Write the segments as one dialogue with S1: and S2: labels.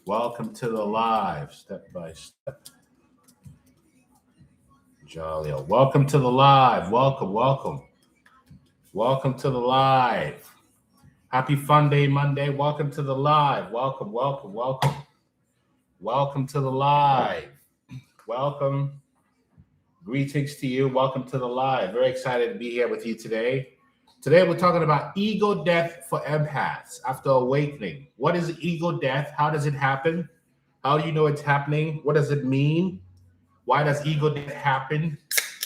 S1: Welcome to the live, step by step. Jaleel, welcome to the live. Welcome. Welcome to the live. Happy Fun Day Monday. Welcome to the live. Welcome. Welcome to the live. Welcome. Greetings to you. Welcome to the live. Very excited to be here with you today. Today we're talking about ego death for empaths after awakening. What is ego death? How does it happen? How do you know it's happening? What does it mean? Why does ego death happen?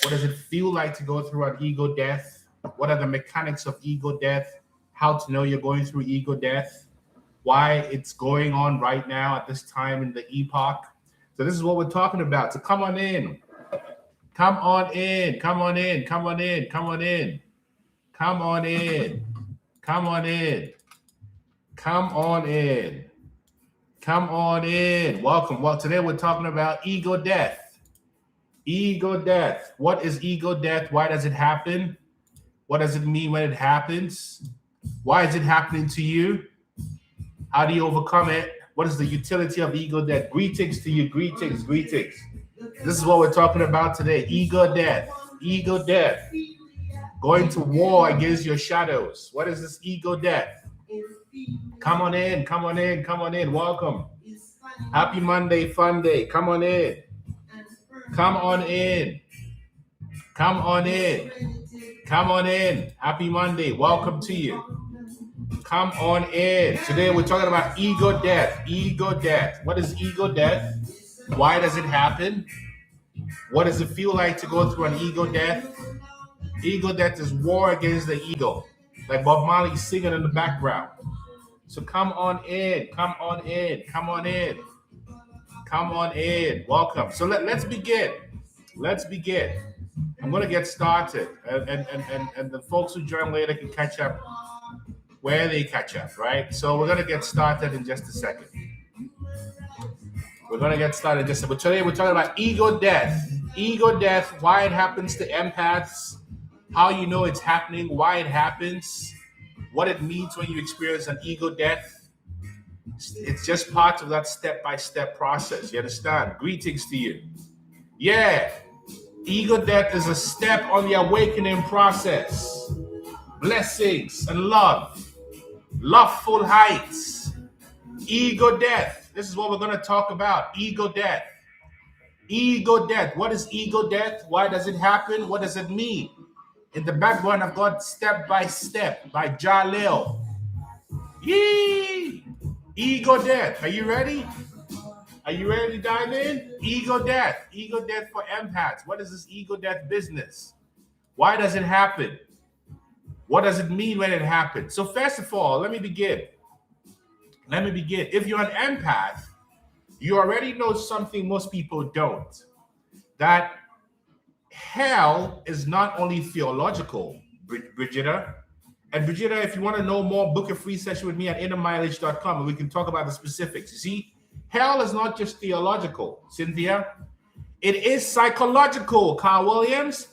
S1: What does it feel like to go through an ego death? What are the mechanics of ego death? How to know you're going through ego death? Why it's going on right now at this time in the epoch? So this is what we're talking about. So come on in. Come on in. Come on in. Come on in. Come on in. Come on in. Come on in. Come on in. Come on in. Welcome. Well, today we're talking about ego death. Ego death. What is ego death? Why does it happen? What does it mean when it happens? Why is it happening to you? How do you overcome it? What is the utility of ego death? Greetings to you. Greetings. This is what we're talking about today. Ego death. Ego death. Going to war against your shadows. What is this ego death? Come on in. Welcome. Happy Monday, Fun Day. Come on in. Come on in. Happy Monday. Welcome to you. Come on in. Today we're talking about ego death. Ego death. What is ego death? Why does it happen? What does it feel like to go through an ego death? Ego death is war against the ego. Like Bob Marley singing in the background. So come on in. Welcome. So let's begin. I'm going to get started. And the folks who join later can catch up where they catch up, right? So we're going to get started in just a second. But today we're talking about ego death. Ego death, why it happens to empaths, how you know it's happening, why it happens, what it means when you experience an ego death. It's just part of that step-by-step process. You understand? Greetings to you. Yeah. Ego death is a step on the awakening process. Blessings and love. Loveful heights. Ego death. This is what we're going to talk about. Ego death. Ego death. What is ego death? Why does it happen? What does it mean? In the background, I've got Step by Step by Jaleel. Yee! Ego death. Are you ready? Are you ready to dive in? Ego death. Ego death for empaths. What is this ego death business? Why does it happen? What does it mean when it happens? So first of all, let me begin. If you're an empath, you already know something most people don't. That hell is not only theological, Brigitta. And Brigitta, if you want to know more, book a free session with me at innermileage.com and we can talk about the specifics. You see, hell is not just theological, Cynthia. It is psychological, Carl Williams.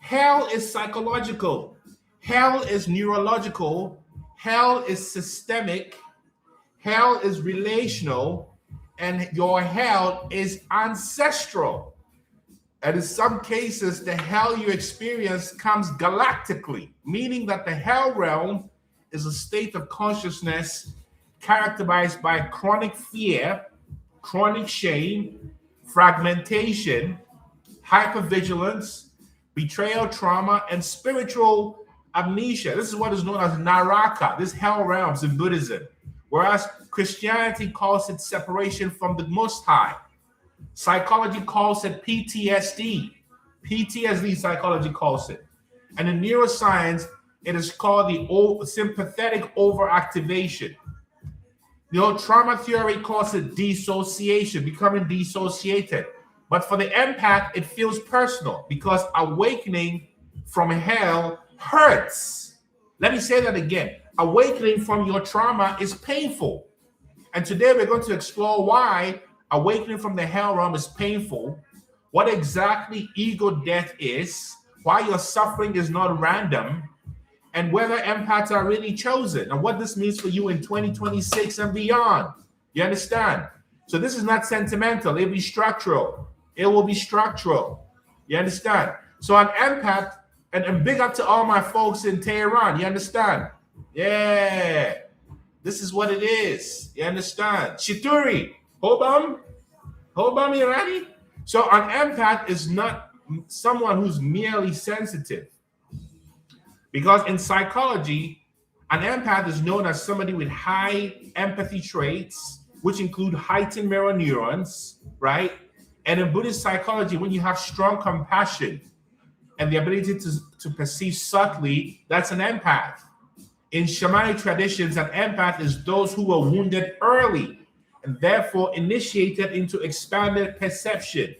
S1: Hell is psychological. Hell is neurological. Hell is systemic. Hell is relational. And your hell is ancestral. And in some cases, the hell you experience comes galactically, meaning that the hell realm is a state of consciousness characterized by chronic fear, chronic shame, fragmentation, hypervigilance, betrayal, trauma, and spiritual amnesia. This is what is known as Naraka, this hell realms in Buddhism, whereas Christianity calls it separation from the Most High. Psychology calls it PTSD. PTSD, psychology calls it. And in neuroscience, it is called the sympathetic overactivation. Trauma theory calls it dissociation, becoming dissociated. But for the empath, it feels personal because awakening from hell hurts. Let me say that again. Awakening from your trauma is painful. And today we're going to explore why awakening from the hell realm is painful, what exactly ego death is, why your suffering is not random, and whether empaths are really chosen, and what this means for you in 2026 and beyond. You understand? So this is not sentimental. It'll be structural. It will be structural. You understand? So an empath, and big up to all my folks in Tehran. You understand? Yeah. This is what it is. You understand? Shituri. Hobam. Hobam, you ready? So an empath is not someone who's merely sensitive. Because in psychology, an empath is known as somebody with high empathy traits, which include heightened mirror neurons, right? And in Buddhist psychology, when you have strong compassion and the ability to perceive subtly, that's an empath. In shamanic traditions, an empath is those who were wounded early and therefore initiated into expanded perception.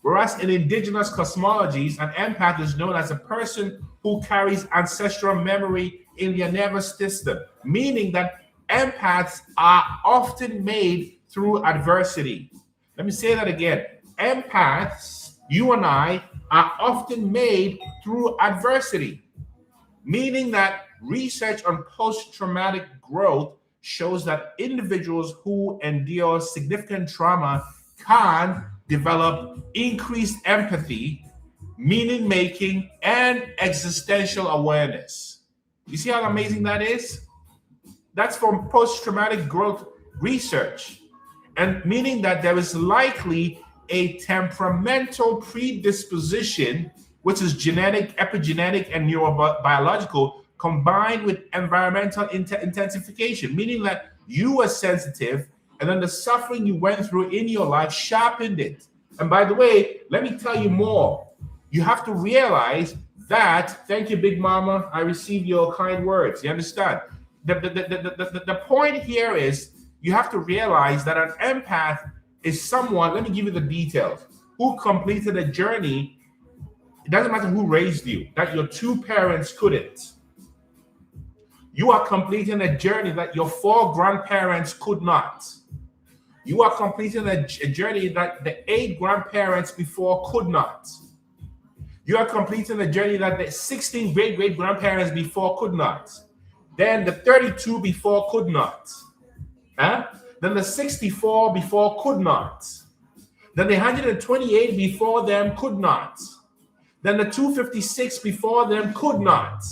S1: Whereas in indigenous cosmologies, an empath is known as a person who carries ancestral memory in their nervous system, meaning that empaths are often made through adversity. Let me say that again. Empaths, you and I, are often made through adversity, meaning that research on post-traumatic growth shows that individuals who endure significant trauma can develop increased empathy, meaning making, and existential awareness. You see how amazing that is? That's from post-traumatic growth research, and meaning that there is likely a temperamental predisposition, which is genetic, epigenetic, and neurobiological, combined with environmental intensification, meaning that you were sensitive and then the suffering you went through in your life sharpened it. And by the way, let me tell you more. You have to realize that, thank you, Big Mama, I received your kind words. You understand? The point here is you have to realize that an empath is someone, let me give you the details, who completed a journey. It doesn't matter who raised you, that your two parents couldn't. You are completing a journey that your four grandparents could not. You are completing a journey that the 8 grandparents before could not. You are completing a journey that the 16 great-great-grandparents before could not. Then the 32 before could not. Huh? Then the 64 before could not. Then the 128 before them could not. Then the 256 before them could not.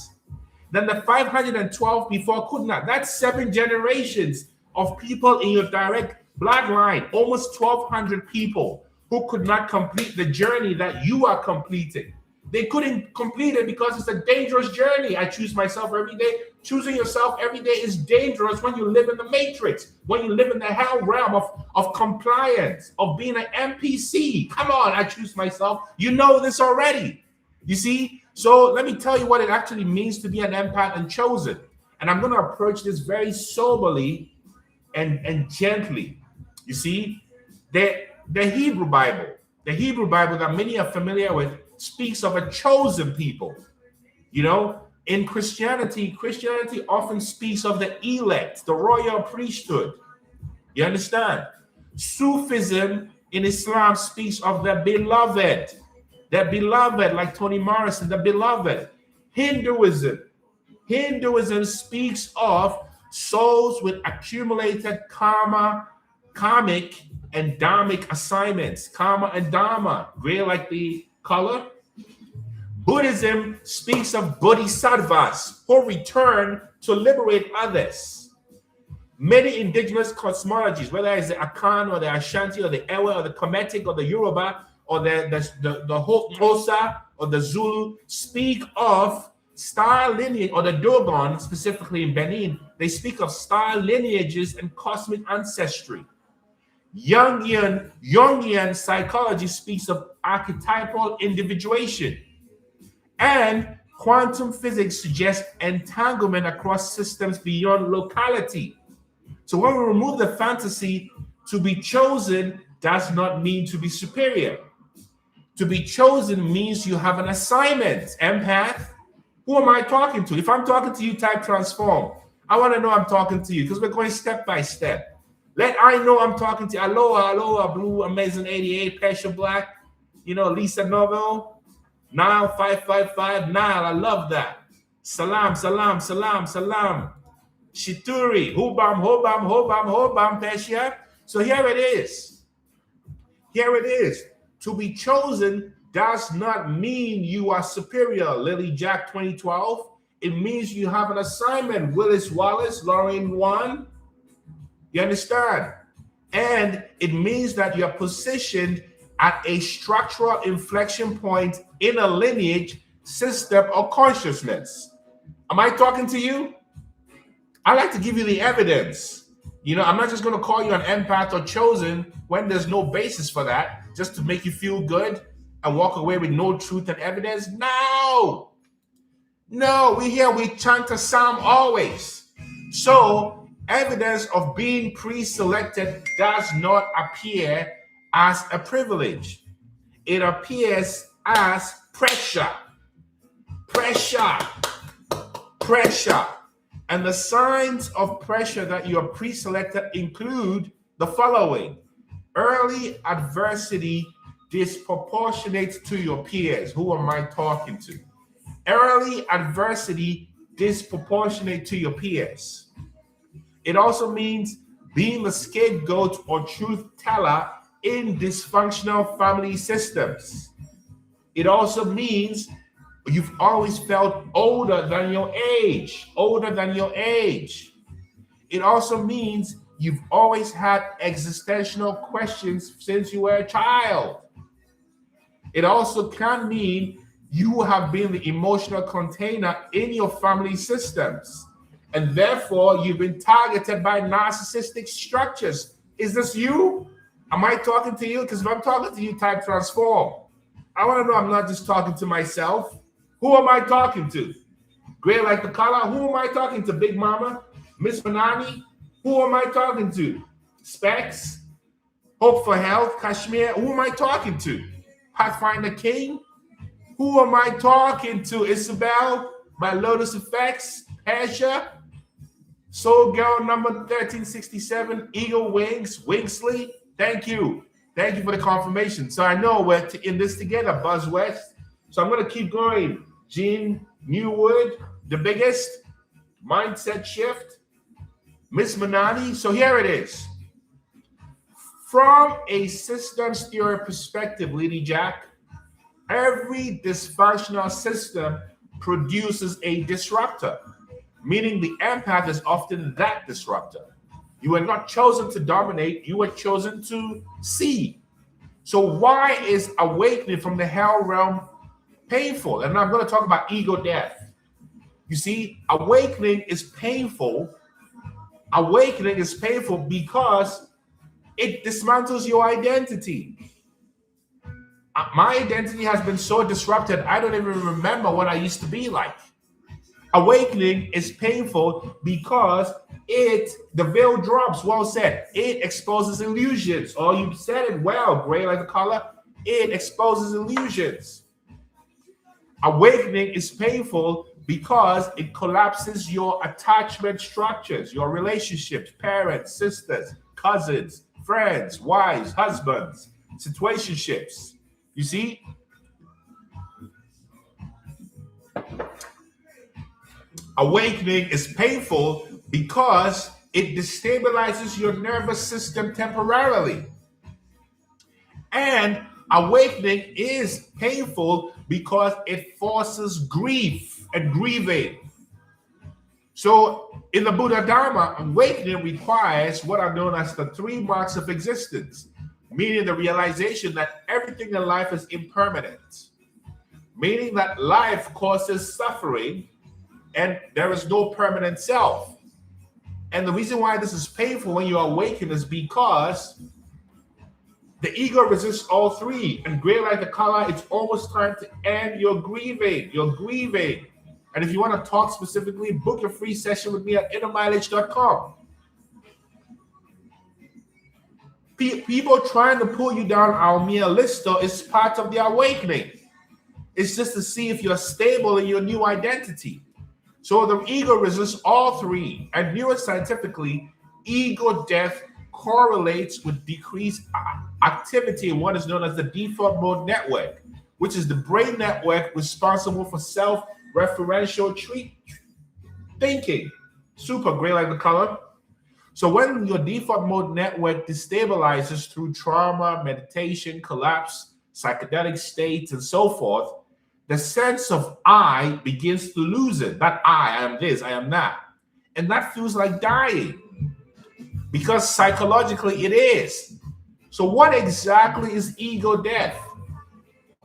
S1: Then the 512 before could not. That's 7 generations of people in your direct bloodline, almost 1,200 people who could not complete the journey that you are completing. They couldn't complete it because it's a dangerous journey. I choose myself every day. Choosing yourself every day is dangerous when you live in the matrix, when you live in the hell realm of compliance, of being an NPC. Come on, I choose myself. You know this already. You see? So let me tell you what it actually means to be an empath and chosen. And I'm going to approach this very soberly and gently. You see, the Hebrew Bible that many are familiar with, speaks of a chosen people. You know, in Christianity often speaks of the elect, the royal priesthood. You understand? Sufism in Islam speaks of the beloved, like Toni Morrison, the beloved. Hinduism speaks of souls with accumulated karmic and dharmic assignments. Karma and dharma, gray like the color. Buddhism speaks of bodhisattvas who return to liberate others. Many indigenous cosmologies, whether it's the Akan or the Ashanti or the Ewe or the Kemetic or the Yoruba or the Xhosa or the Zulu, speak of star lineage, or the Dogon, specifically in Benin, they speak of star lineages and cosmic ancestry. Jungian psychology speaks of archetypal individuation. And quantum physics suggests entanglement across systems beyond locality. So when we remove the fantasy, to be chosen does not mean to be superior. To be chosen means you have an assignment. Empath, who am I talking to? If I'm talking to you, type transform. I want to know I'm talking to you because we're going step by step. Let I know I'm talking to you. Aloha, Blue, Amazing 88, Passion Black, Lisa Novel, Nile 555, Nile, I love that. Salam. Shituri, hobam, pesha. So here it is. Here it is. To be chosen does not mean you are superior, Lily Jack 2012. It means you have an assignment, Willis Wallace, Lauren 1. You understand? And it means that you're positioned at a structural inflection point in a lineage, system, or consciousness. Am I talking to you? I like to give you the evidence. I'm not just going to call you an empath or chosen when there's no basis for that, just to make you feel good and walk away with no truth and evidence. No, we chant a psalm always. So evidence of being pre-selected does not appear as a privilege. It appears as pressure. And the signs of pressure that you are pre-selected include the following: early adversity disproportionate to your peers. Who am I talking to? Early adversity disproportionate to your peers. It also means being the scapegoat or truth teller in dysfunctional family systems. It also means you've always felt older than your age. It also means you've always had existential questions since you were a child. It also can mean you have been the emotional container in your family systems, and therefore you've been targeted by narcissistic structures. Is this you? Am I talking to you? Because if I'm talking to you, type transform. I want to know I'm not just talking to myself. Who am I talking to? Gray like the color? Who am I talking to? Big Mama? Miss Manani? Who am I talking to? Specs? Hope for Health? Kashmir? Who am I talking to? Pathfinder King? Who am I talking to? Isabel? My Lotus Effects? Asha? Soul Girl number 1367? Eagle Wings? Wingsley? Thank you. Thank you for the confirmation. So I know we're in this together, Buzz West. So I'm going to keep going. Jean Newwood, the biggest. Mindset shift. Miss Manani. So here it is. From a systems theory perspective, Lady Jack, every dysfunctional system produces a disruptor, meaning the empath is often that disruptor. You were not chosen to dominate, you were chosen to see. So why is awakening from the hell realm painful? And I'm going to talk about ego death. You see, awakening is painful. Awakening is painful because it dismantles your identity. My identity has been so disrupted, I don't even remember what I used to be like. Awakening is painful because the veil drops, well said. It exposes illusions. Oh, you said it well, Gray like the color. It exposes illusions. Awakening is painful because it collapses your attachment structures, your relationships, parents, sisters, cousins, friends, wives, husbands, situationships. You see? Awakening is painful because it destabilizes your nervous system temporarily. And awakening is painful because it forces grief and grieving. So in the Buddha Dharma, awakening requires what are known as the 3 marks of existence, meaning the realization that everything in life is impermanent, meaning that life causes suffering and there is no permanent self. And the reason why this is painful when you awaken is because the ego resists all 3. And Gray like the color, it's almost time to end your grieving. You're grieving. And if you want to talk specifically, book your free session with me at innermileage.com. People trying to pull you down Almir Listo is part of the awakening. It's just to see if you're stable in your new identity. So the ego resists all 3. And neuroscientifically, ego death correlates with decreased activity in what is known as the default mode network, which is the brain network responsible for self-referential thinking. Super gray like the color. So when your default mode network destabilizes through trauma, meditation, collapse, psychedelic states, and so forth, the sense of I begins to lose it. That I am this, I am that. And that feels like dying because psychologically it is. So what exactly is ego death?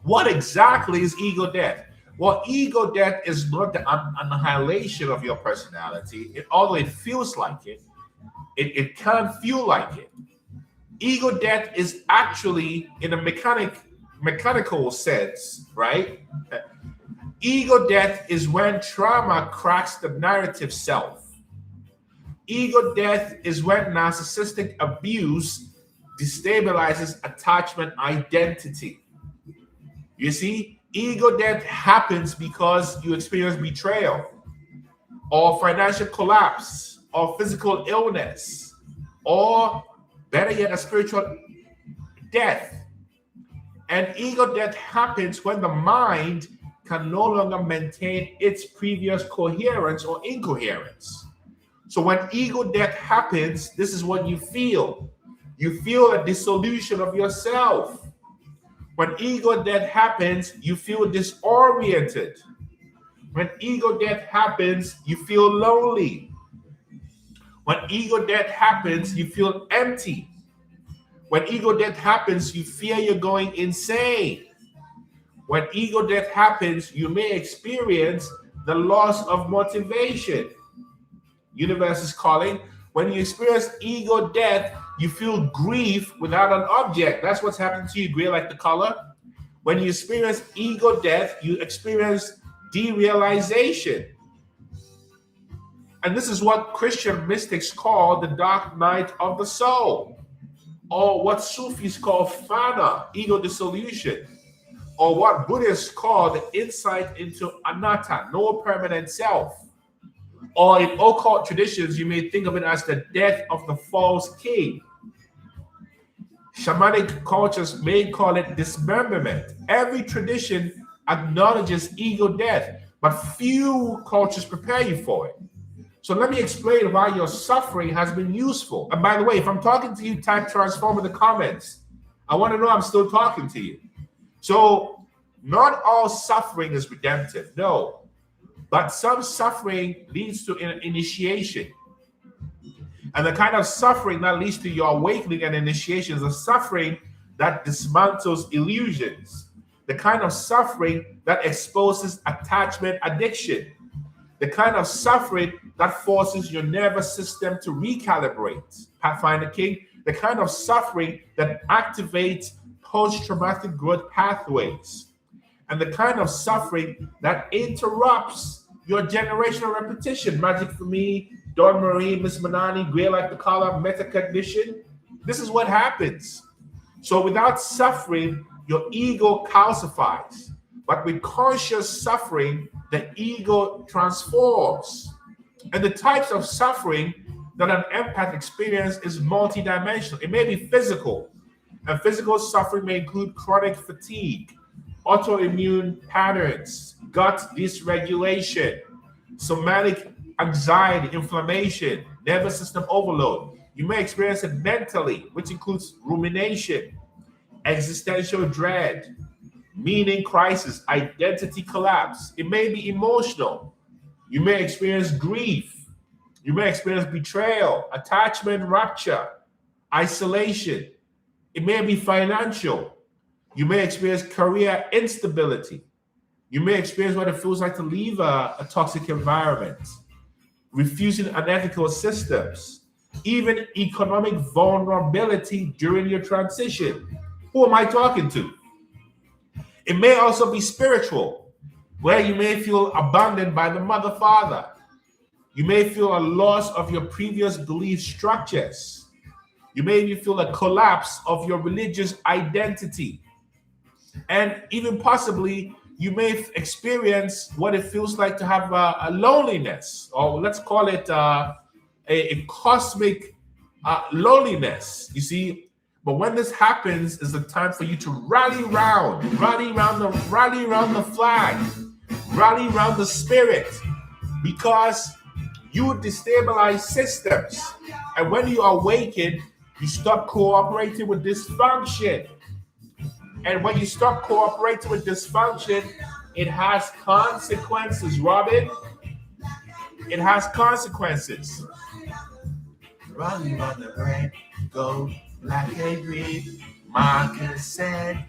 S1: What exactly is ego death? Well, ego death is not the annihilation of your personality, although it feels like it. It can feel like it. Ego death is actually, in a mechanical sense, right? Ego death is when trauma cracks the narrative self. Ego death is when narcissistic abuse destabilizes attachment identity. You see, ego death happens because you experience betrayal or financial collapse or physical illness, or better yet, a spiritual death. And ego death happens when the mind can no longer maintain its previous coherence or incoherence. So when ego death happens, this is what you feel. You feel a dissolution of yourself. When ego death happens, you feel disoriented. When ego death happens, you feel lonely. When ego death happens, you feel empty. When ego death happens, you fear you're going insane. When ego death happens, you may experience the loss of motivation. Universe is calling. When you experience ego death, you feel grief without an object. That's what's happening to you, gray like the color. When you experience ego death, you experience derealization. And this is what Christian mystics call the dark night of the soul, or what Sufis call fana, ego dissolution, or what Buddhists call the insight into anatta, no permanent self. Or in occult traditions, you may think of it as the death of the false king. Shamanic cultures may call it dismemberment. Every tradition acknowledges ego death, but few cultures prepare you for it. So let me explain why your suffering has been useful. And by the way, if I'm talking to you, type transform in the comments. I want to know I'm still talking to you. So not all suffering is redemptive, no. But some suffering leads to an initiation. And the kind of suffering that leads to your awakening and initiation is a suffering that dismantles illusions. The kind of suffering that exposes attachment addiction. The kind of suffering that forces your nervous system to recalibrate. Pathfinder King, the kind of suffering that activates post-traumatic growth pathways. And the kind of suffering that interrupts your generational repetition. Magic for Me, Dawn Marie, Miss Manani, Gray Like the Color, metacognition. This is what happens. So without suffering, your ego calcifies. But with conscious suffering, the ego transforms. And the types of suffering that an empath experiences is multidimensional. It may be physical, and physical suffering may include chronic fatigue, autoimmune patterns, gut dysregulation, somatic anxiety, inflammation, nervous system overload. You may experience it mentally, which includes rumination, existential dread, meaning crisis, identity collapse. It may be emotional. You may experience grief. You may experience betrayal, attachment rupture, isolation. It may be financial. You may experience career instability. You may experience what it feels like to leave a toxic environment, refusing unethical systems, even economic vulnerability during your transition. Who am I talking to? It may also be spiritual, where you may feel abandoned by the mother, father. You may feel a loss of your previous belief structures. You may even feel a collapse of your religious identity. And even possibly, you may experience what it feels like to have a loneliness, or let's call it a cosmic loneliness, you see. But when this happens, is the time for you to rally around the flag, rally around the spirit, because You destabilize systems. And when you awaken, you stop cooperating with dysfunction. And when you stop cooperating with dysfunction, it has consequences, Robin. It has consequences. Running on the rain, go like a green. Moccasin.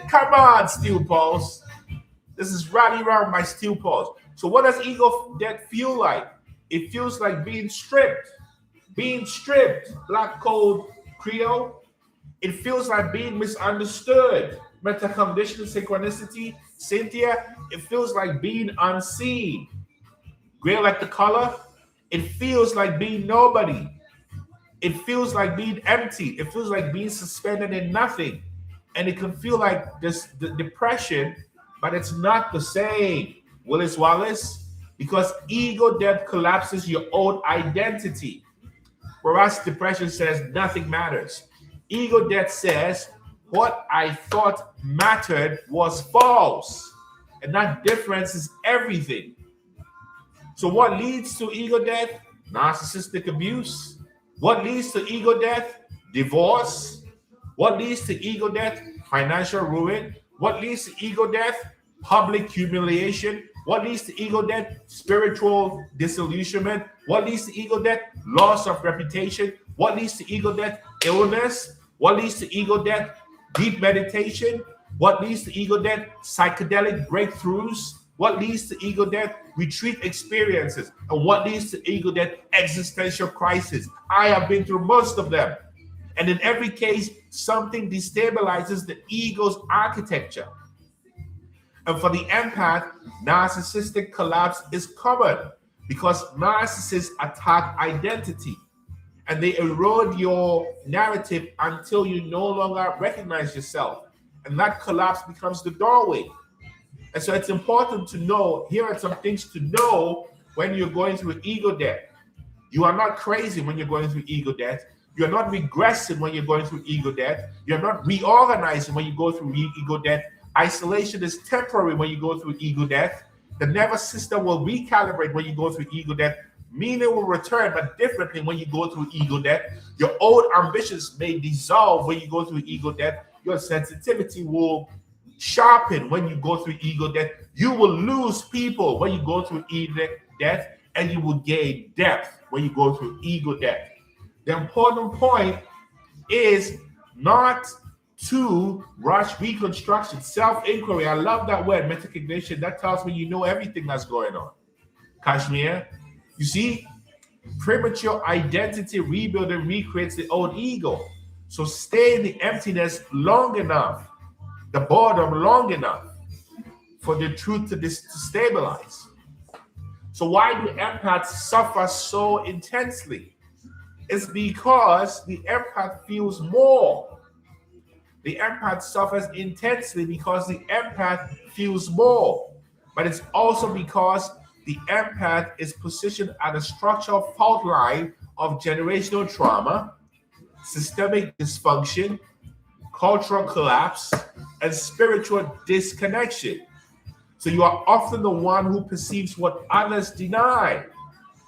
S1: Come on, Steel Pulse. This is Rally Round by Steel Pulse. So what does ego death feel like? It feels like being stripped. Black Code Creole. It feels like being misunderstood. Metaconditional synchronicity. Cynthia, it feels like being unseen. Gray like the color. It feels like being nobody. It feels like being empty. It feels like being suspended in nothing. And it can feel like this the depression, but it's not the same. Willis Wallace, because ego death collapses your own identity. Whereas depression says nothing matters. Ego death says what I thought mattered was false. And that difference is everything. So what leads to ego death? Narcissistic abuse. What leads to ego death? Divorce. What leads to ego death? Financial ruin. What leads to ego death? Public humiliation. What leads to ego death? Spiritual disillusionment. What leads to ego death? Loss of reputation. What leads to ego death? Illness. What leads to ego death? Deep meditation. What leads to ego death? Psychedelic breakthroughs. What leads to ego death? Retreat experiences. And what leads to ego death? Existential crisis. I have been through most of them. And in every case, something destabilizes the ego's architecture. And for the empath, narcissistic collapse is common because narcissists attack identity and they erode your narrative until you no longer recognize yourself. And that collapse becomes the doorway. And so it's important to know, here are some things to know when you're going through ego death. You are not crazy when you're going through ego death. You're not regressing when you're going through ego death. You're not reorganizing when you go through ego death. Isolation is temporary when you go through ego death. The nervous system will recalibrate when you go through ego death. Meaning will return, but differently when you go through ego death. Your old ambitions may dissolve when you go through ego death. Your sensitivity will sharpen when you go through ego death. You will lose people when you go through ego death, and you will gain depth when you go through ego death. The important point is not to rush reconstruction, self-inquiry. I love that word, metacognition. That tells me you know everything that's going on. Kashmir, you see, premature identity rebuilding recreates the old ego. So stay in the emptiness long enough, the boredom long enough for the truth to stabilize. So why do empaths suffer so intensely? It's because the empath feels more. The empath suffers intensely because the empath feels more. But it's also because the empath is positioned at a structural fault line of generational trauma, systemic dysfunction, cultural collapse, and spiritual disconnection. So you are often the one who perceives what others deny.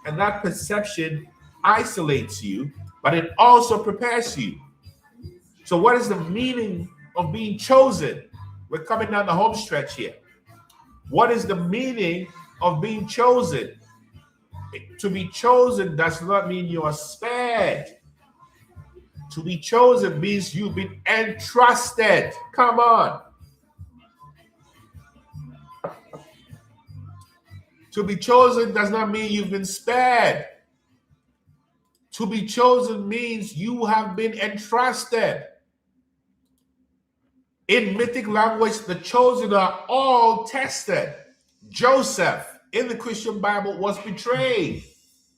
S1: And that perception isolates you, but it also prepares you. So what is the meaning of being chosen? We're coming down the home stretch here. What is the meaning of being chosen? To be chosen does not mean you are spared. To be chosen means you've been entrusted. Come on. To be chosen does not mean you've been spared. To be chosen means you have been entrusted. In mythic language, the chosen are all tested. Joseph in the Christian Bible was betrayed.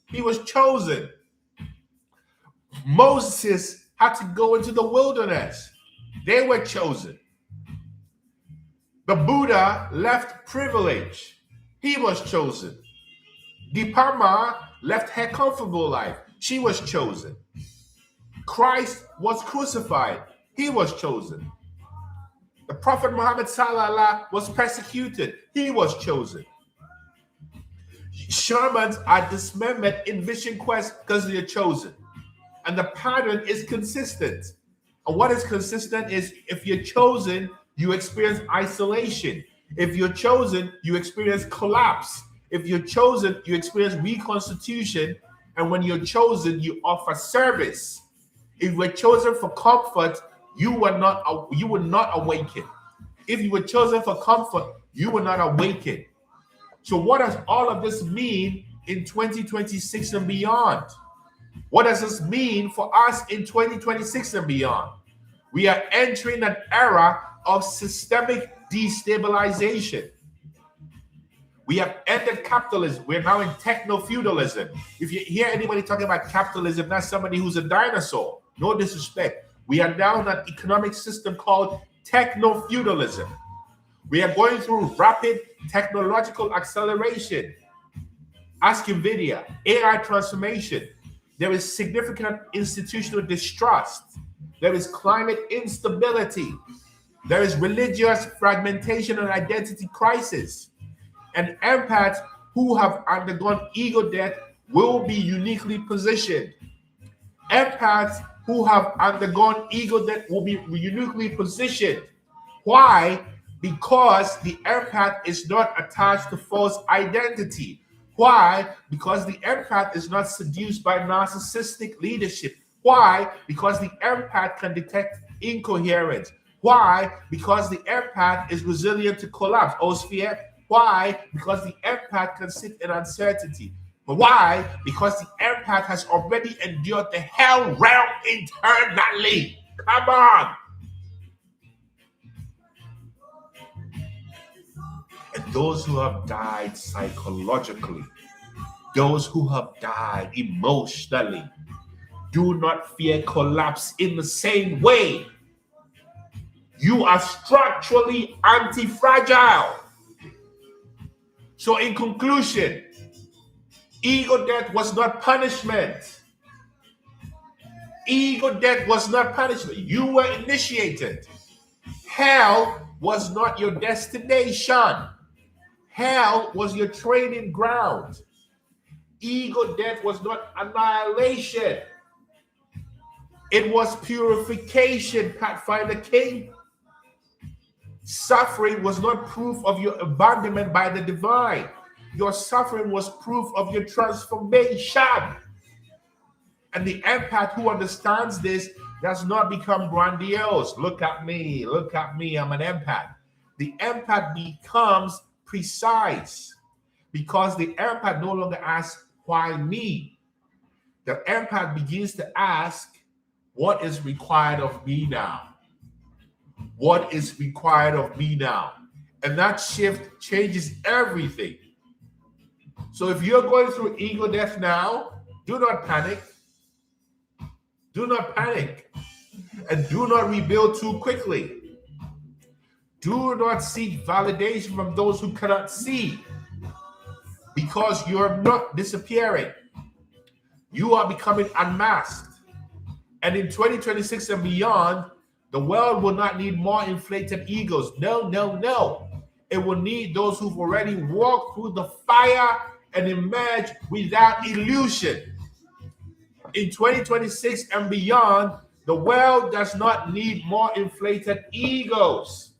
S1: He was chosen. Moses had to go into the wilderness. They were chosen. The Buddha left privilege. He was chosen. Dipama left her comfortable life. She was chosen. Christ was crucified. He was chosen. The Prophet Muhammad Sallallahu was persecuted. He was chosen. Shermans are dismembered in vision quest because they're chosen. And the pattern is consistent. And what is consistent is if you're chosen, you experience isolation. If you're chosen, you experience collapse. If you're chosen, you experience reconstitution. And when you're chosen, you offer service. If you were chosen for comfort, you would not awaken. If you were chosen for comfort, you will not awaken. So what does all of this mean in 2026 and beyond? What does this mean for us in 2026 and beyond? We are entering an era of systemic destabilization. We have ended capitalism. We're now in techno-feudalism. If you hear anybody talking about capitalism, that's somebody who's a dinosaur. No disrespect. We are now in an economic system called techno-feudalism. We are going through rapid technological acceleration. Ask NVIDIA, AI transformation. There is significant institutional distrust. There is climate instability. There is religious fragmentation and identity crisis. And empaths who have undergone ego death will be uniquely positioned. Empaths who have undergone ego death will be uniquely positioned. Why? Because the empath is not attached to false identity. Why? Because the empath is not seduced by narcissistic leadership. Why? Because the empath can detect incoherence. Why? Because the empath is resilient to collapse. Osphere. Why? Because the empath can sit in uncertainty. But why? Because the empath has already endured the hell realm internally. Come on. And those who have died psychologically, those who have died emotionally, do not fear collapse in the same way. You are structurally anti-fragile. So in conclusion, ego death was not punishment. Ego death was not punishment. You were initiated. Hell was not your destination. Hell was your training ground. Ego death was not annihilation. It was purification, Pathfinder King. Suffering was not proof of your abandonment by the divine. Your suffering was proof of your transformation. And the empath who understands this does not become grandiose. Look at me, I'm an empath. The empath becomes precise because the empath no longer asks, why me? The empath begins to ask, what is required of me now? What is required of me now? And that shift changes everything. So if you're going through ego death now, do not panic. Do not panic. And do not rebuild too quickly. Do not seek validation from those who cannot see, because you're not disappearing. You are becoming unmasked. And in 2026 and beyond, the world will not need more inflated egos. No, no, no. It will need those who've already walked through the fire and emerged without illusion. In 2026 and beyond, the world does not need more inflated egos.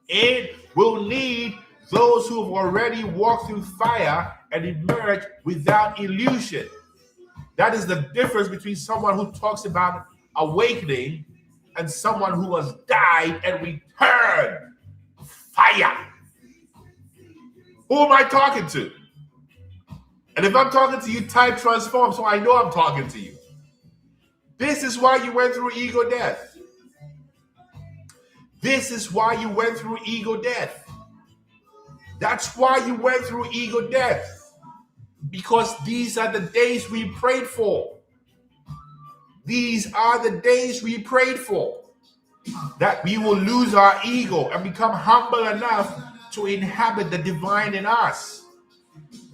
S1: It will need those who have already walked through fire and emerged without illusion. That is the difference between someone who talks about awakening and someone who has died and returned. Fire. Who am I talking to? And if I'm talking to you, type transform so I know I'm talking to you. This is why you went through ego death. This is why you went through ego death. That's why you went through ego death. Because these are the days we prayed for. These are the days we prayed for. That we will lose our ego and become humble enough to inhabit the divine in us.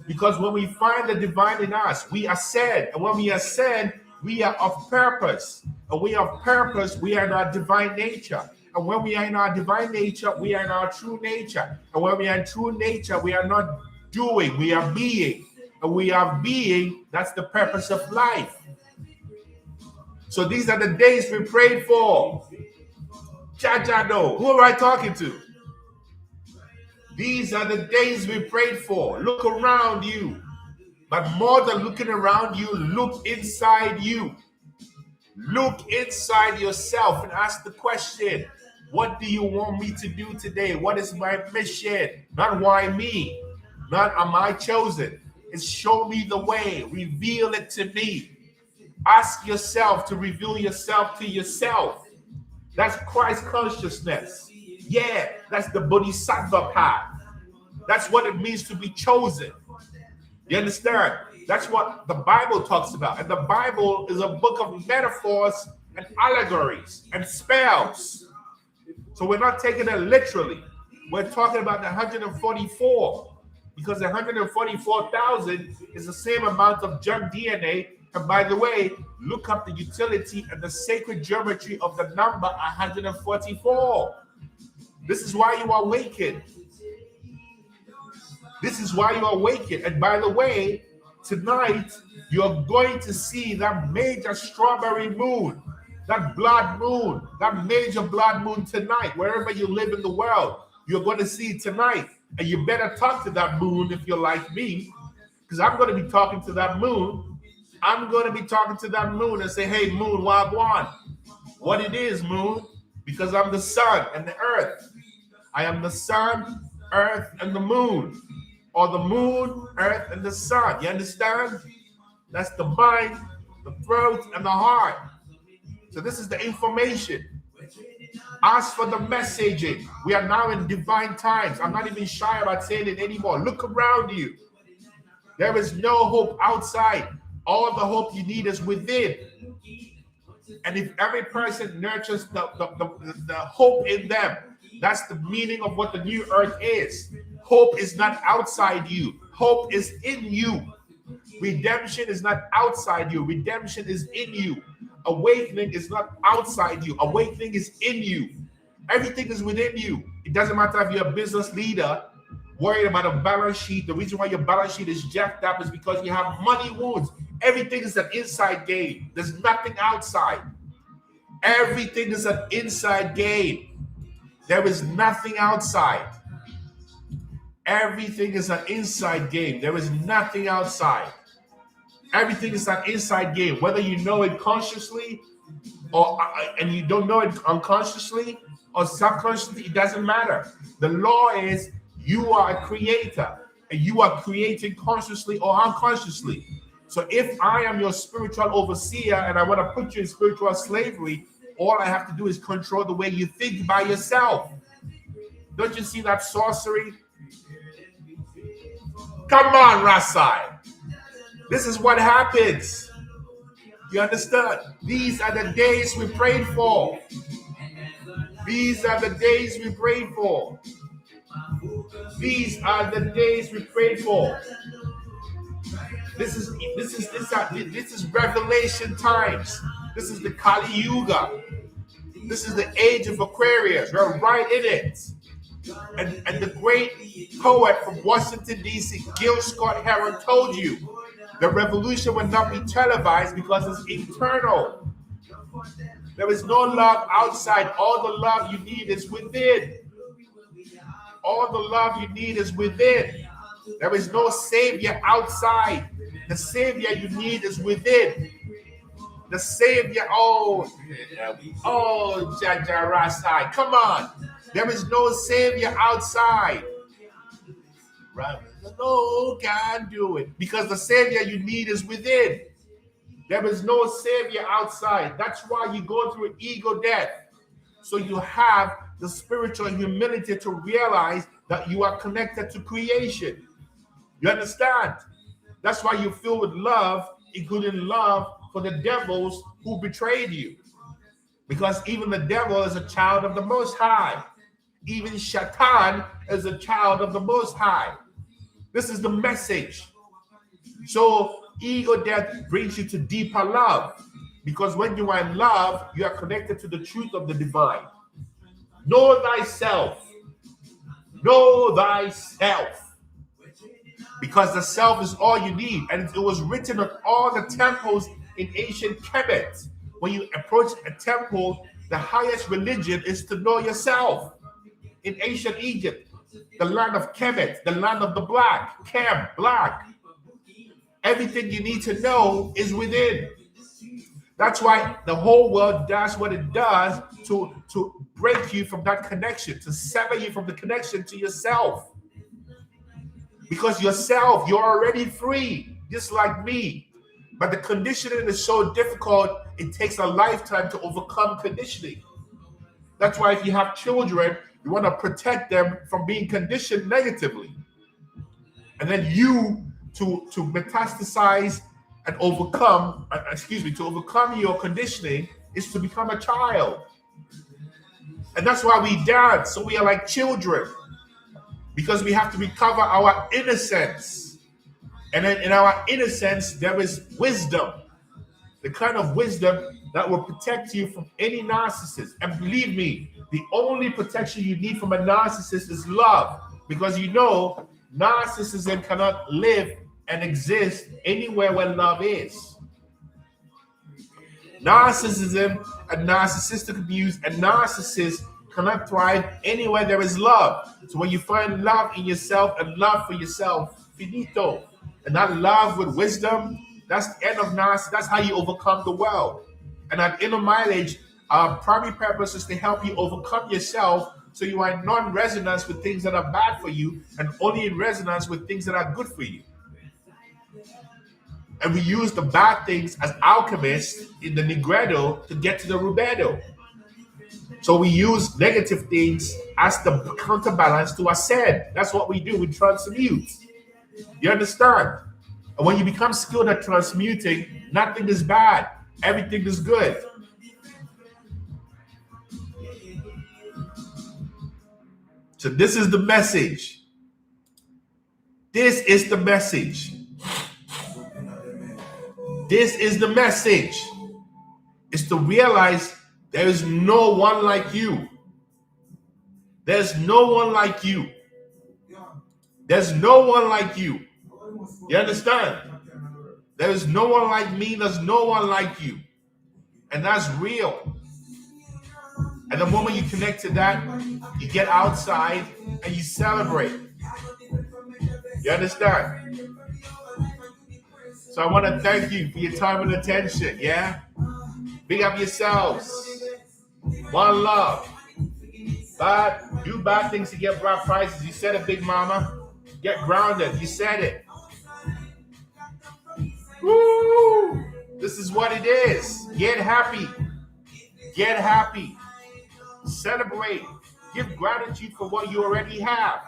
S1: Because when we find the divine in us, we ascend. And when we ascend, we are of purpose. And we are of purpose, we are in our divine nature. And when we are in our divine nature, we are in our true nature. And when we are in true nature, we are not doing, we are being. And we are being, that's the purpose of life. So these are the days we prayed for. No. Who am I talking to? These are the days we prayed for. Look around you. But more than looking around you, look inside you. Look inside yourself and ask the question, what do you want me to do today? What is my mission? Not why me. Not am I chosen. It's show me the way. Reveal it to me. Ask yourself to reveal yourself to yourself. That's Christ consciousness. Yeah, that's the Bodhisattva path. That's what it means to be chosen. You understand? That's what the Bible talks about. And the Bible is a book of metaphors and allegories and spells. So we're not taking it literally. We're talking about the 144 because the 144,000 is the same amount of junk DNA. And by the way, look up the utility and the sacred geometry of the number 144. This is why you are awakened. This is why you are awakened. And by the way, tonight, you're going to see that major strawberry moon, that blood moon, that major blood moon tonight, wherever you live in the world, you're going to see it tonight. And you better talk to that moon if you're like me, because I'm going to be talking to that moon. I'm going to be talking to that moon and say, hey, moon, wagwan. What it is, moon, because I'm the sun and the earth. I am the sun, earth, and the moon. Or the moon, earth, and the sun. You understand? That's the mind, the throat, and the heart. So this is the information. Ask for the messaging. We are now in divine times. I'm not even shy about saying it anymore. Look around you. There is no hope outside. All the hope you need is within. And if every person nurtures the hope in them, that's the meaning of what the new earth is. Hope is not outside you. Hope is in you. Redemption is not outside you. Redemption is in you. Awakening is not outside you. Awakening is in you. Everything is within you. It doesn't matter if you're a business leader worried about a balance sheet. The reason why your balance sheet is jacked up is because you have money wounds. Everything is an inside game. There's nothing outside. Everything is an inside game. There is nothing outside. Everything is an inside game. There is nothing outside. Everything is an inside game. Whether you know it consciously or and you don't know it unconsciously or subconsciously, it doesn't matter. The law is you are a creator and you are creating consciously or unconsciously. So if I am your spiritual overseer and I want to put you in spiritual slavery, all I have to do is control the way you think by yourself. Don't you see that sorcery? Come on, Rasai. This is what happens. You understand? These are the days we prayed for. These are the days we prayed for. These are the days we prayed for. This is revelation times. This is the Kali Yuga. This is the age of Aquarius. We're right in it. And the great poet from Washington, D.C., Gil Scott Heron, told you the revolution will not be televised because it's internal. There is no love outside. All the love you need is within. All the love you need is within. There is no savior outside. The savior you need is within. The savior, Jaja Rasai, come on. There is no savior outside. Right? No can do it. Because the savior you need is within. There is no savior outside. That's why you go through ego death. So you have the spiritual humility to realize that you are connected to creation. You understand? That's why you feel with love, including love for the devils who betrayed you. Because even the devil is a child of the Most High. Even Shaitan is a child of the Most High. This is the message. So ego death brings you to deeper love. Because when you are in love, you are connected to the truth of the divine. Know thyself. Know thyself. because the self is all you need. And it was written on all the temples in ancient Kemet. When you approach a temple, the highest religion is to know yourself. In ancient Egypt, the land of Kemet, the land of the black, Kem, black. Everything you need to know is within. That's why the whole world does what it does to break you from that connection, to sever you from the connection to yourself. Because yourself, you're already free, just like me. But the conditioning is so difficult, it takes a lifetime to overcome conditioning. That's why if you have children, you want to protect them from being conditioned negatively. And then you to metastasize and overcome, to overcome your conditioning is to become a child. And that's why we dance, so we are like children. Because we have to recover our innocence. And then in our innocence, there is wisdom. The kind of wisdom that will protect you from any narcissist. And believe me, the only protection you need from a narcissist is love. Because you know, narcissism cannot live and exist anywhere where love is. Narcissism and narcissistic abuse and narcissists cannot thrive anywhere there is love. So when you find love in yourself and love for yourself, finito. And that love with wisdom, that's the end of narcissism. That's how you overcome the world. And at Inner Mileage, our primary purpose is to help you overcome yourself so you are in non-resonance with things that are bad for you and only in resonance with things that are good for you. And we use the bad things as alchemists in the Negredo to get to the Rubedo. So we use negative things as the counterbalance to ascend. That's what we do. We transmute. You understand? And when you become skilled at transmuting, nothing is bad. Everything is good. So this is the message. This is the message. This is the message. It's to realize there is no one like you. There's no one like you. There's no one like you. You understand? There is no one like me. There's no one like you. And that's real. And the moment you connect to that, you get outside and you celebrate. You understand? So I want to thank you for your time and attention, yeah? Big up yourselves. One love. Do bad things to get broad prizes. You said it, Big Mama. Get grounded. You said it. Woo! This is what it is. Get happy. Get happy. Celebrate. Give gratitude for what you already have.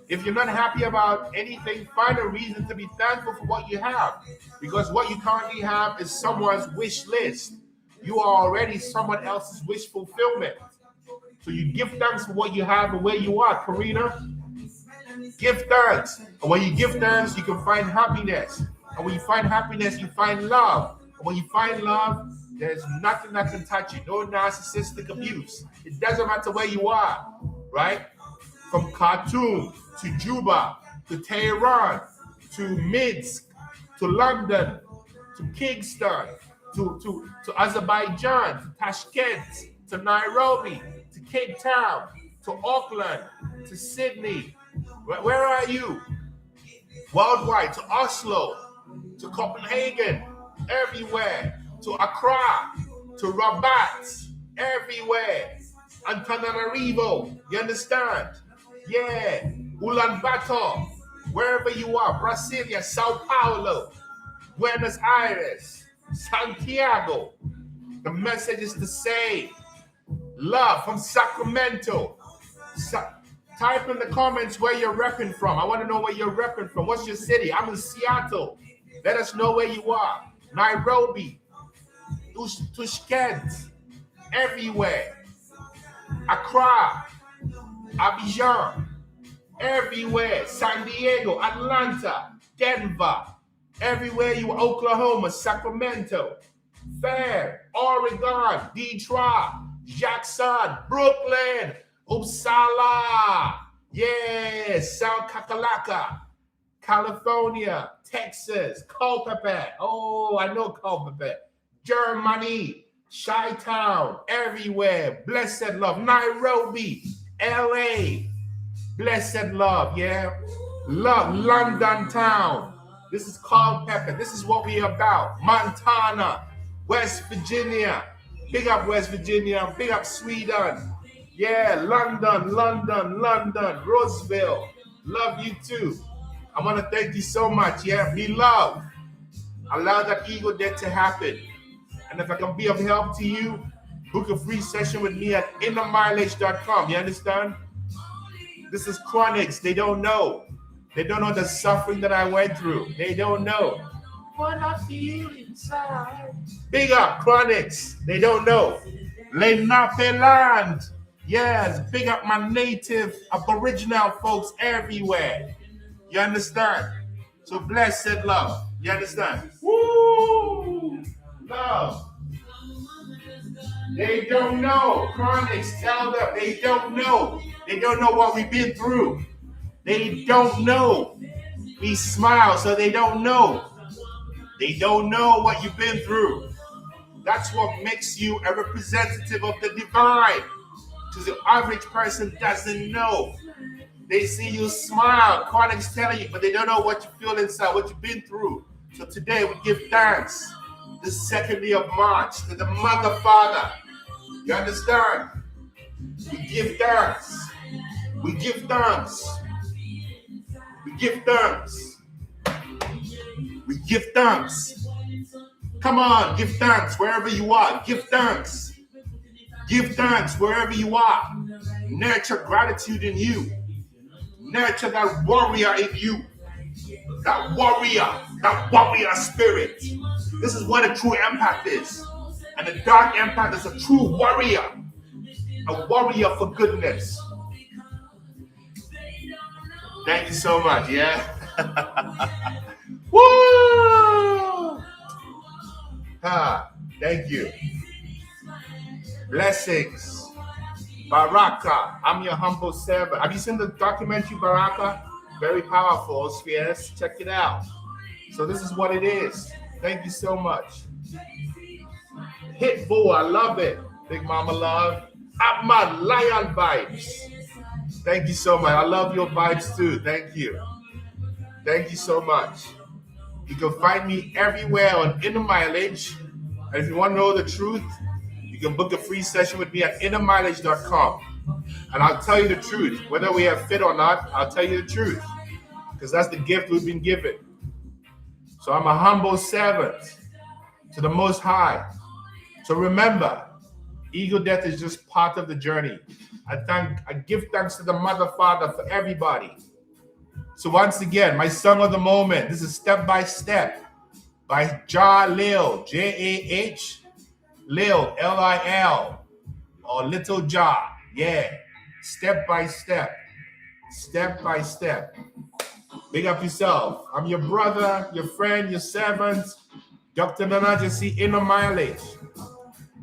S1: If you're not happy about anything, find a reason to be thankful for what you have. Because what you currently have is someone's wish list. You are already someone else's wish fulfillment. So you give thanks for what you have and where you are, Karina. Give thanks. And when you give thanks, you can find happiness. And when you find happiness, you find love. And when you find love, there's nothing that can touch you. No narcissistic abuse. It doesn't matter where you are, right? From Khartoum to Juba to Tehran to Minsk to London to Kingston to Azerbaijan to Tashkent to Nairobi to Cape Town to Auckland to Sydney. Where are you? Worldwide, to Oslo, to Copenhagen, everywhere, to Accra, to Rabat, everywhere, Antananarivo, you understand? Yeah, Ulaanbaatar, wherever you are, Brasilia, Sao Paulo, Buenos Aires, Santiago. The message is to say, love from Sacramento. Type in the comments where you're repping from. I want to know where you're repping from. What's your city? I'm in Seattle. Let us know where you are. Nairobi, Tashkent, everywhere. Accra, Abidjan, everywhere. San Diego, Atlanta, Denver, everywhere you are. Oklahoma, Sacramento, Fair, Oregon, Detroit, Jackson, Brooklyn, Uppsala, yes, South Kakalaka, California, Texas, Culpeper. Oh, I know Culpeper. Germany, Chi-Town, everywhere. Blessed love. Nairobi, LA. Blessed love, yeah. Love, London town. This is Culpeper. This is what we are about. Montana, West Virginia. Big up West Virginia. Big up Sweden. Yeah, London, Roseville. Love you too. I want to thank you so much. Yeah, be loved. Allow that ego death to happen. And if I can be of help to you, book a free session with me at innermileage.com. You understand? This is chronics. They don't know. They don't know the suffering that I went through. They don't know what I feel inside. Big up chronics. They don't know. Lenape Yes, big up my native aboriginal folks everywhere. You understand? So blessed love. You understand? Woo! Love. They don't know. Chronics, tell them they don't know. They don't know what we've been through. They don't know. We smile, so they don't know. They don't know what you've been through. That's what makes you a representative of the divine. Because the average person doesn't know. They see you smile, chronics telling you, but they don't know what you feel inside, what you've been through. So today we give thanks, the second day of March, to the Mother Father. You understand? We give thanks. We give thanks. We give thanks. We give thanks. Come on, give thanks wherever you are. Give thanks. Give thanks wherever you are. Nurture gratitude in you. Nurture that warrior in you. That warrior spirit. This is what a true empath is. And a dark empath is a true warrior. A warrior for goodness. Thank you so much, yeah? Woo! Thank you. Blessings. Baraka, I'm your humble servant. Have you seen the documentary Baraka? Very powerful, Spheres. Check it out. So this is what it is. Thank you so much. Hit Bull, I love it. Big Mama Love. Ahmad Lion Vibes. Thank you so much. I love your vibes too. Thank you. Thank you so much. You can find me everywhere on Inner Mileage. And if you want to know the truth, you can book a free session with me at innermileage.com. And I'll tell you the truth. Whether we have fit or not, I'll tell you the truth. Because that's the gift we've been given. So I'm a humble servant to the Most High. So remember, ego death is just part of the journey. I give thanks to the Mother Father for everybody. So once again, my song of the moment, this is Step by Step by Jah Lil, Jah, Lil, Lil, or Little Jah. Yeah, step by step, step by step. Big up yourself. I'm your brother, your friend, your servant, Dr. Nana Gyesie, Inner Mileage.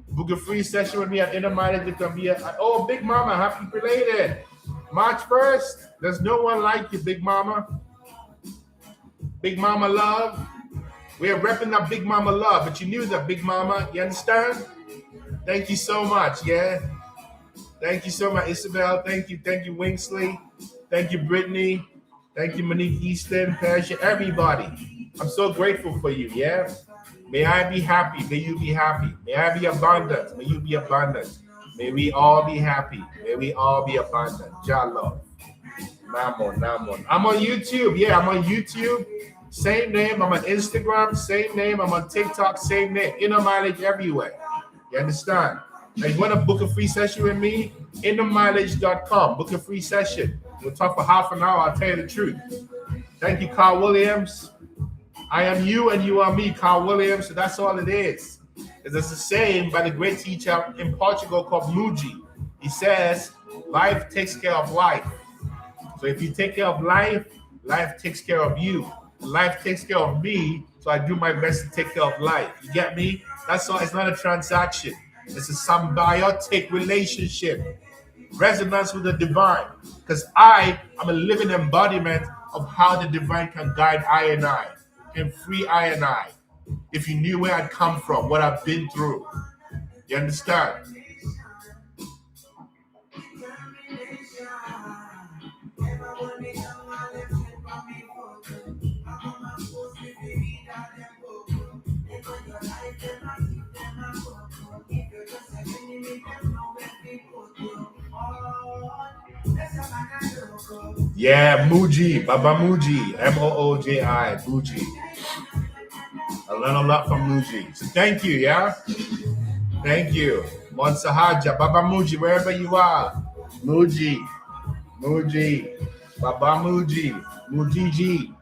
S1: Book a free session with me at Inner Mileage. It can be Big Mama, happy belated. March 1st, there's no one like you, Big Mama. Big Mama Love. We're repping up Big Mama Love, but you knew that, Big Mama. You understand? Thank you so much, yeah? Thank you so much, Isabel. Thank you, Wingsley. Thank you, Brittany. Thank you, Monique Easton, Persia, everybody. I'm so grateful for you, yeah? May I be happy. May you be happy. May I be abundant. May you be abundant. May we all be happy. May we all be abundant. Jah love. Namon. I'm on YouTube. Yeah, I'm on YouTube. Same name. I'm on Instagram. Same name. I'm on TikTok. Same name. Inner Mileage everywhere. You understand? Now, you want to book a free session with me? Innermileage.com. Book a free session. We'll talk for half an hour. I'll tell you the truth. Thank you, Carl Williams. I am you and you are me, Carl Williams. So that's all it is. It's a saying by the great teacher in Portugal called Muji. He says, life takes care of life. So if you take care of life, life takes care of you. Life takes care of me, so I do my best to take care of life. You get me? That's all. It's not a transaction. It's a symbiotic relationship. Resonance with the divine. Because I am a living embodiment of how the divine can guide I and I, can free I and I. If you knew where I'd come from, what I've been through. You understand? Yeah, Muji, Baba Muji, Mooji, Muji. I learned a lot from Muji. So thank you, yeah? Thank you. Monsahaja, Baba Muji, wherever you are. Muji, Baba Muji, Mujiji.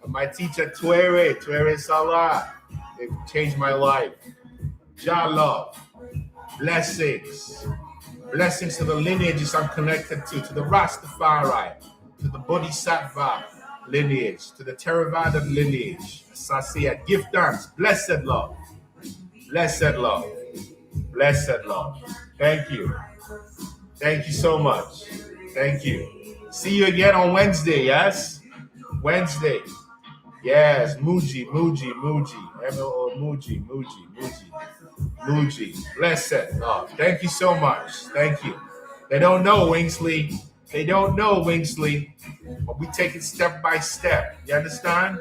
S1: My teacher, Twere Salah. They've changed my life. Jala, blessings. Blessings to the lineages I'm connected to the Rastafari, to the Bodhisattva lineage, to the Theravada lineage. Sasiya, give thanks. Blessed love. Blessed love. Blessed love. Thank you. Thank you so much. Thank you. See you again on Wednesday, yes? Wednesday. Yes, Muji. M-O-O, Muji. Blessed love. Thank you so much. Thank you. They don't know, Wingsley. They don't know, Wingsley. But we take it step by step. You understand?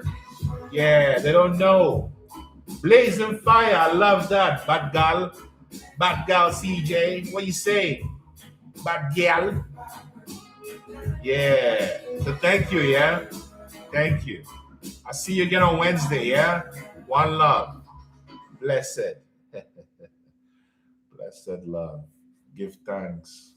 S1: Yeah, they don't know. Blazing fire. I love that. Bad gal, CJ. What you say? Bad gal. Yeah. So thank you, yeah? Thank you. I'll see you again on Wednesday, yeah? One love. Blessed. Blessed love. Give thanks.